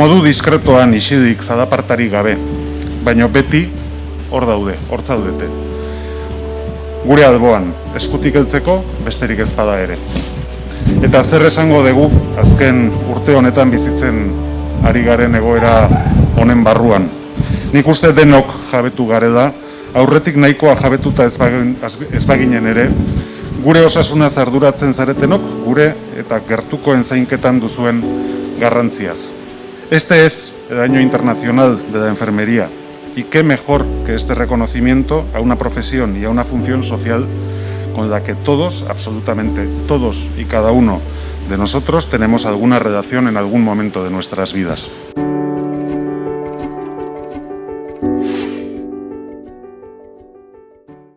Modu diskretoan isilik zadapartari gabe, baina beti hor daude, hor zaudete. Gure alboan, eskutik heltzeko, besterik ez bada ere. Eta zer esango dugu azken urte honetan bizitzen ari garen egoera honen barruan. Nik uste denok jabetu garela, aurretik nahikoa jabetuta ez baginen ere, gure osasunaz arduratzen zaretenok, gure eta gertukoen zainketan duzuen garrantziaz. Este es el Año Internacional de la Enfermería, y qué mejor que este reconocimiento a una profesión y a una función social con la que todos, absolutamente todos y cada uno de nosotros tenemos alguna relación en algún momento de nuestras vidas.